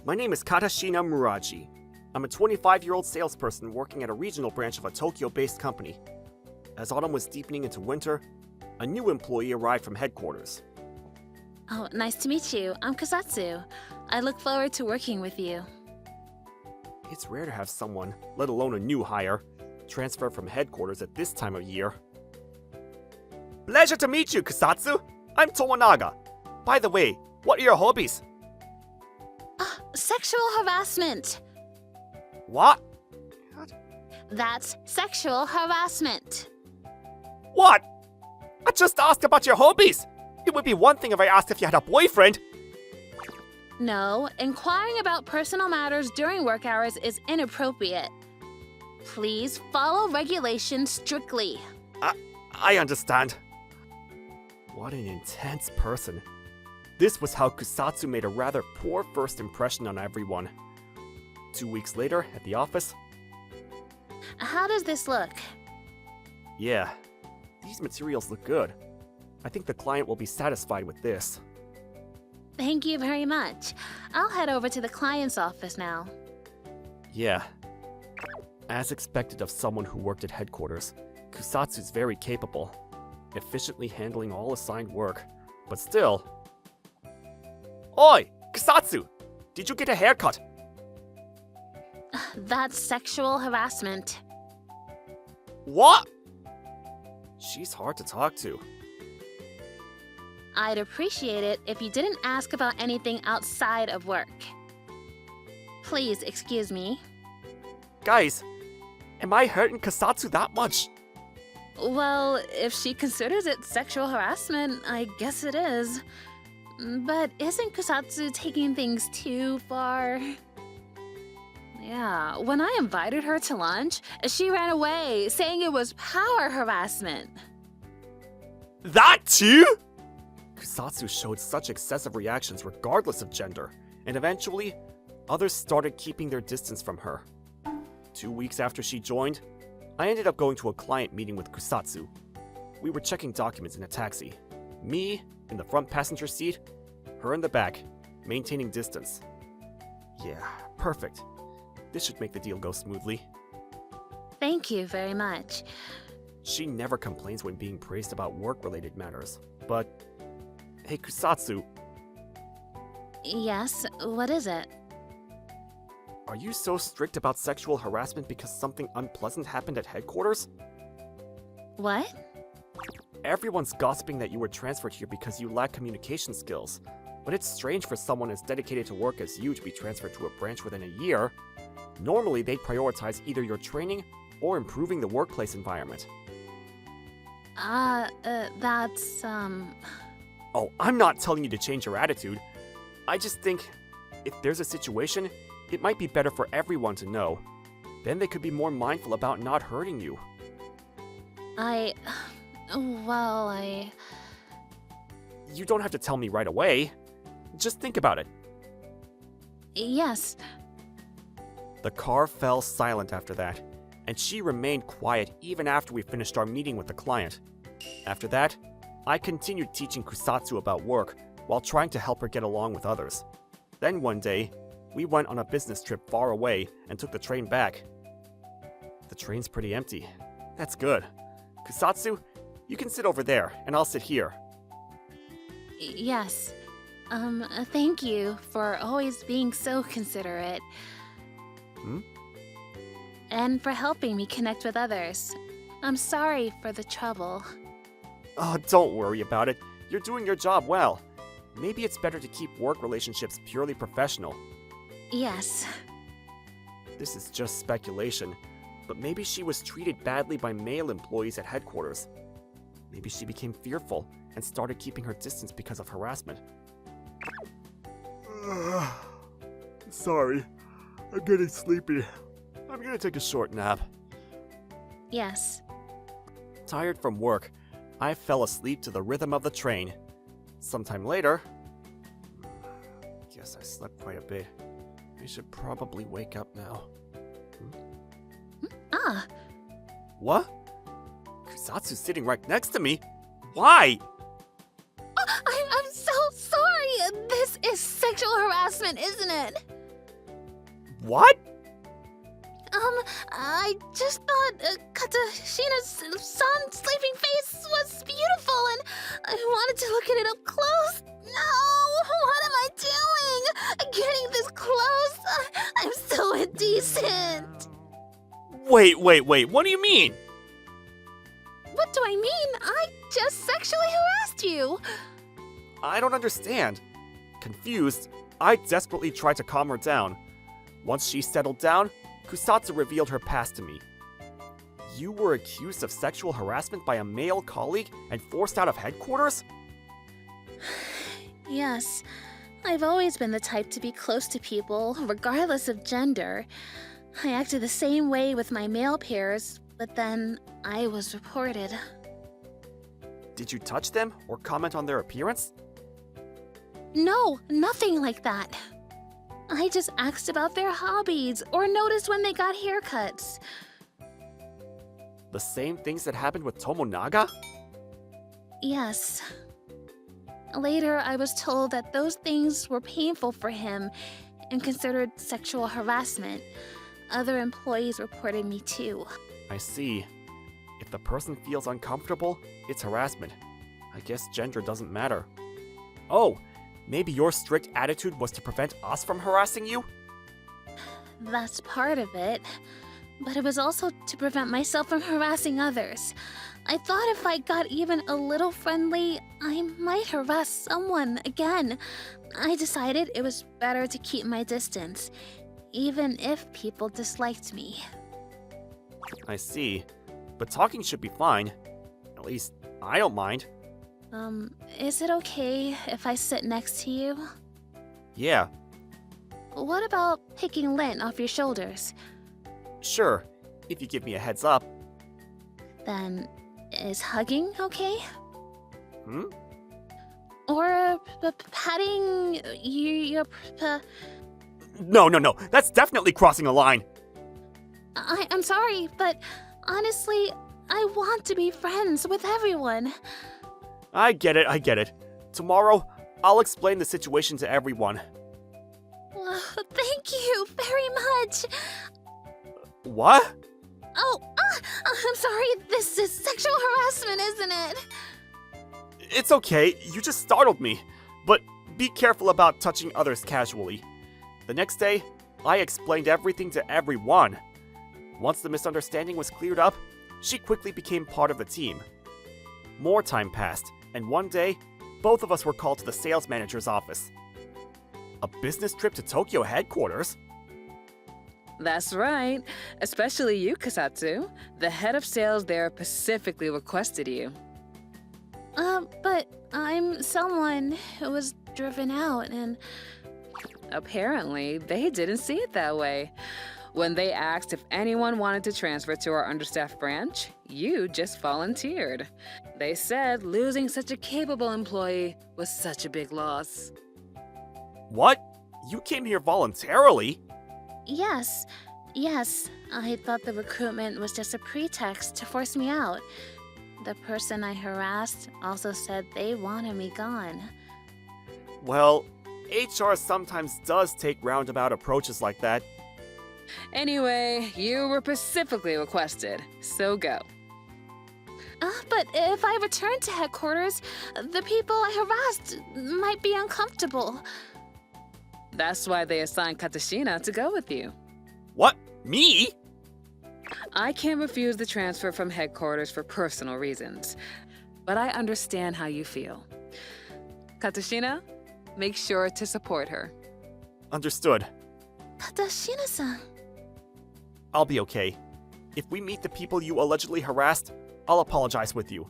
My name is Katashina Muraji. I'm a 25-year-old salesperson working at a regional branch of a Tokyo-based company. As autumn was deepening into winter, a new employee arrived from headquarters. Oh, nice to meet you. I'm Kusatsu. I look forward to working with you. It's rare to have someone, let alone a new hire, transfer from headquarters at this time of year. Pleasure to meet you, Kusatsu! I'm Tomonaga. By the way, what are your hobbies? Sexual harassment. What? That's sexual harassment. What? I just asked about your hobbies! It would be one thing if I asked if you had a boyfriend. No, inquiring about personal matters during work hours is inappropriate. Please follow regulations strictly. I understand. What an intense person. This was how Kusatsu made a rather poor first impression on everyone. 2 weeks later, at the office. How does this look? Yeah, these materials look good. I think the client will be satisfied with this. Thank you very much. I'll head over to the client's office now. Yeah. As expected of someone who worked at headquarters, Kusatsu's very capable, efficiently handling all assigned work. But still... Oi! Kusatsu! Did you get a haircut? That's sexual harassment. What? She's hard to talk to. I'd appreciate it if you didn't ask about anything outside of work. Please excuse me. Guys, am I hurting Kusatsu that much? Well, if she considers it sexual harassment, I guess it is. But isn't Kusatsu taking things too far? Yeah, when I invited her to lunch, she ran away, saying it was power harassment. That too? Kusatsu showed such excessive reactions regardless of gender, and eventually, others started keeping their distance from her. 2 weeks after she joined, I ended up going to a client meeting with Kusatsu. We were checking documents in a taxi. Me in the front passenger seat, her in the back, maintaining distance. Yeah, perfect. This should make the deal go smoothly. Thank you very much. She never complains when being praised about work-related matters, but... Hey, Kusatsu, Yes, what is it? are you so strict about sexual harassment because something unpleasant happened at headquarters? What? Everyone's gossiping that you were transferred here because you lack communication skills, but it's strange for someone as dedicated to work as you to be transferred to a branch within a year. Normally, they'd prioritize either your training or improving the workplace environment. That's, Oh, I'm not telling you to change your attitude. I just think, if there's a situation, it might be better for everyone to know. Then they could be more mindful about not hurting you. You don't have to tell me right away. Just think about it. Yes. The car fell silent after that, and she remained quiet even after we finished our meeting with the client. After that, I continued teaching Kusatsu about work while trying to help her get along with others. Then one day, we went on a business trip far away and took the train back. The train's pretty empty. That's good. Kusatsu, you can sit over there, and I'll sit here. Yes. Thank you for always being so considerate. And for helping me connect with others. I'm sorry for the trouble. Oh, don't worry about it. You're doing your job well. Maybe it's better to keep work relationships purely professional. Yes. This is just speculation, but maybe she was treated badly by male employees at headquarters. Maybe she became fearful and started keeping her distance because of harassment. Sorry, I'm getting sleepy. I'm gonna take a short nap. Yes. Tired from work, I fell asleep to the rhythm of the train. Sometime later... Guess I slept quite a bit. I should probably wake up now. What? Kusatsu's sitting right next to me? Why? I'm so sorry! This is sexual harassment, isn't it? What? I just thought Katashina's sun-sleeping face was beautiful, and I wanted to look at it up close. No! What am I doing? Getting this close? I'm so indecent. Wait, what do you mean? What do I mean? I just sexually harassed you. I don't understand. Confused, I desperately tried to calm her down. Once she settled down, Kusatsu revealed her past to me. You were accused of sexual harassment by a male colleague and forced out of headquarters? Yes, I've always been the type to be close to people, regardless of gender. I acted the same way with my male peers, but then I was reported. Did you touch them or comment on their appearance? No, nothing like that. I just asked about their hobbies or noticed when they got haircuts. The same things that happened with Tomonaga? Yes. Later, I was told that those things were painful for him and considered sexual harassment. Other employees reported me too. I see. If the person feels uncomfortable, it's harassment. I guess gender doesn't matter. Oh, maybe your strict attitude was to prevent us from harassing you? That's part of it. But it was also to prevent myself from harassing others. I thought if I got even a little friendly, I might harass someone again. I decided it was better to keep my distance, even if people disliked me. I see. But talking should be fine. At least, I don't mind. Is it okay if I sit next to you? Yeah, What about picking lint off your shoulders? sure. If you give me a heads up. Then, is hugging okay? Hmm? Or patting your No. That's definitely crossing a line. I'm sorry, but honestly, I want to be friends with everyone. I get it. Tomorrow, I'll explain the situation to everyone. Thank you very much. What? Oh, I'm sorry. This is sexual harassment, isn't it? It's okay, you just startled me. But be careful about touching others casually. The next day, I explained everything to everyone. Once the misunderstanding was cleared up, she quickly became part of the team. More time passed, and one day, both of us were called to the sales manager's office. A business trip to Tokyo headquarters? That's right. Especially you, Kusatsu. The head of sales there specifically requested you. But I'm someone who was driven out and... Apparently, they didn't see it that way. When they asked if anyone wanted to transfer to our understaffed branch, you just volunteered. They said losing such a capable employee was such a big loss. What? You came here voluntarily? Yes. I thought the recruitment was just a pretext to force me out. The person I harassed also said they wanted me gone. Well, HR sometimes does take roundabout approaches like that. Anyway, you were specifically requested, so go. But if I return to headquarters, the people I harassed might be uncomfortable. That's why they assigned Katashina to go with you. What? Me? I can't refuse the transfer from headquarters for personal reasons, but I understand how you feel. Katashina, make sure to support her. Understood. Katashina-san. I'll be okay. If we meet the people you allegedly harassed, I'll apologize with you.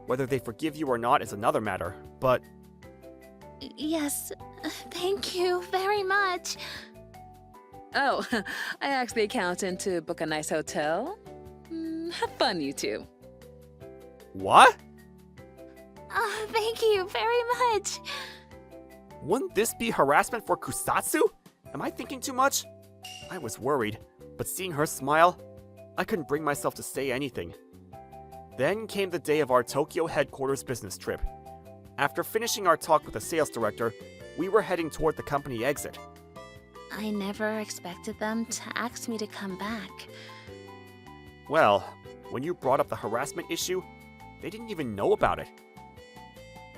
Whether they forgive you or not is another matter, but... Yes, thank you very much. Oh, I asked the accountant to book a nice hotel. Have fun, you two. What? Thank you very much. Wouldn't this be harassment for Kusatsu? Am I thinking too much? I was worried, but seeing her smile, I couldn't bring myself to say anything. Then came the day of our Tokyo headquarters business trip. After finishing our talk with the sales director, we were heading toward the company exit. I never expected them to ask me to come back. Well, when you brought up the harassment issue, they didn't even know about it.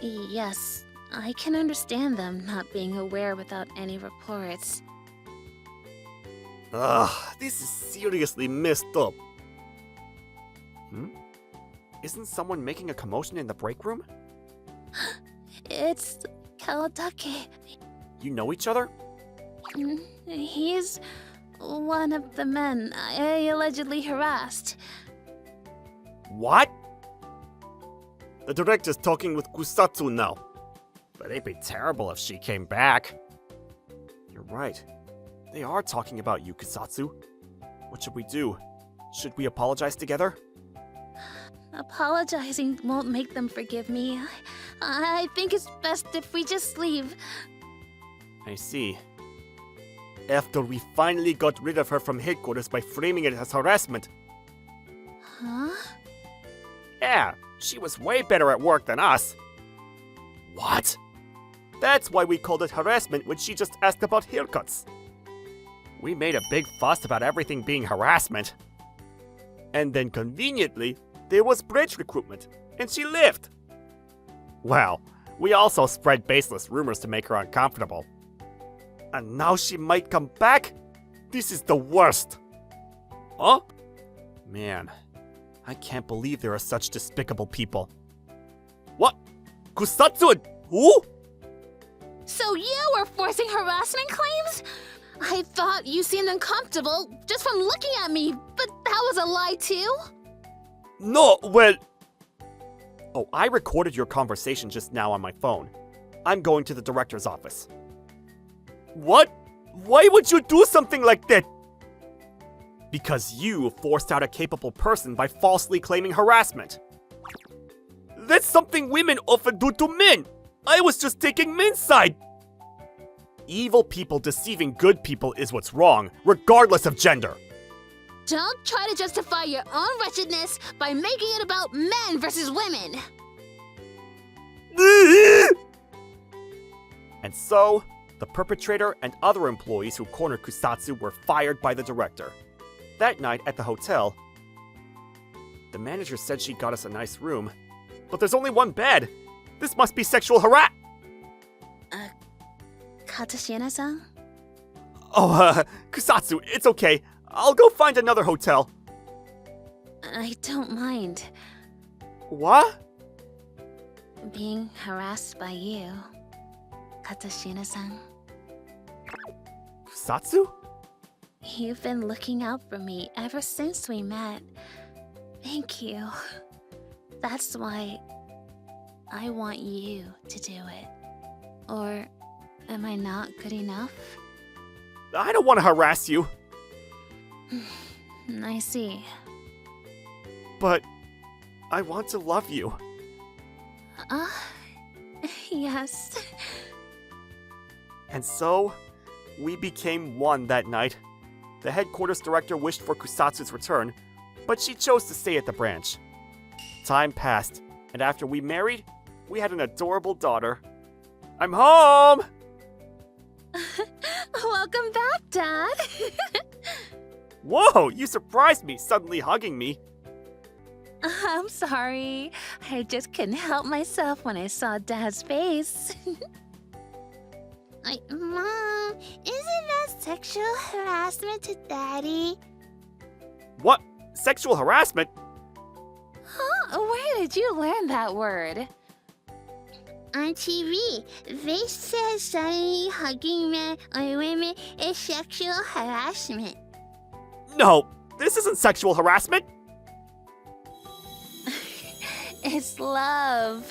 Yes, I can understand them not being aware without any reports. Ugh, this is seriously messed up. Isn't someone making a commotion in the break room? It's Kawatake. You know each other? He's one of the men I allegedly harassed. What? The director's talking with Kusatsu now. But it'd be terrible if she came back. You're right. They are talking about you, Kusatsu. What should we do? Should we apologize together? Apologizing won't make them forgive me. I think it's best if we just leave. I see. After we finally got rid of her from headquarters by framing it as harassment. Huh? Yeah, she was way better at work than us. What? That's why we called it harassment when she just asked about haircuts. We made a big fuss about everything being harassment. And then conveniently, there was bridge recruitment, and she left. Well, we also spread baseless rumors to make her uncomfortable. And now she might come back? This is the worst. Huh? Man, I can't believe there are such despicable people. What? Kusatsu and who? So you were forcing harassment claims? I thought you seemed uncomfortable just from looking at me, but that was a lie too? No, well... Oh, I recorded your conversation just now on my phone. I'm going to the director's office. What? Why would you do something like that? Because you forced out a capable person by falsely claiming harassment. That's something women often do to men. I was just taking men's side. Evil people deceiving good people is what's wrong, regardless of gender. Don't try to justify your own wretchedness by making it about men versus women. And so, the perpetrator and other employees who cornered Kusatsu were fired by the director. That night at the hotel, the manager said she got us a nice room, but there's only one bed. This must be sexual harass. Katashina-san? Oh, Kusatsu, it's okay. I'll go find another hotel. I don't mind What? being harassed by you, Katashina-san. Kusatsu? You've been looking out for me ever since we met. Thank you. That's why I want you to do it. Or am I not good enough? I don't want to harass you, I see. but I want to love you. Yes. And so, we became one that night. The headquarters director wished for Kusatsu's return, but she chose to stay at the branch. Time passed, and after we married, we had an adorable daughter. I'm home! Welcome back, Dad. Whoa, you surprised me, suddenly hugging me. I'm sorry. I just couldn't help myself when I saw Dad's face. Mom, isn't that sexual harassment to Daddy? What? Sexual harassment? Huh? Where did you learn that word? On TV, they said suddenly hugging men or women is sexual harassment. No, this isn't sexual harassment. It's love.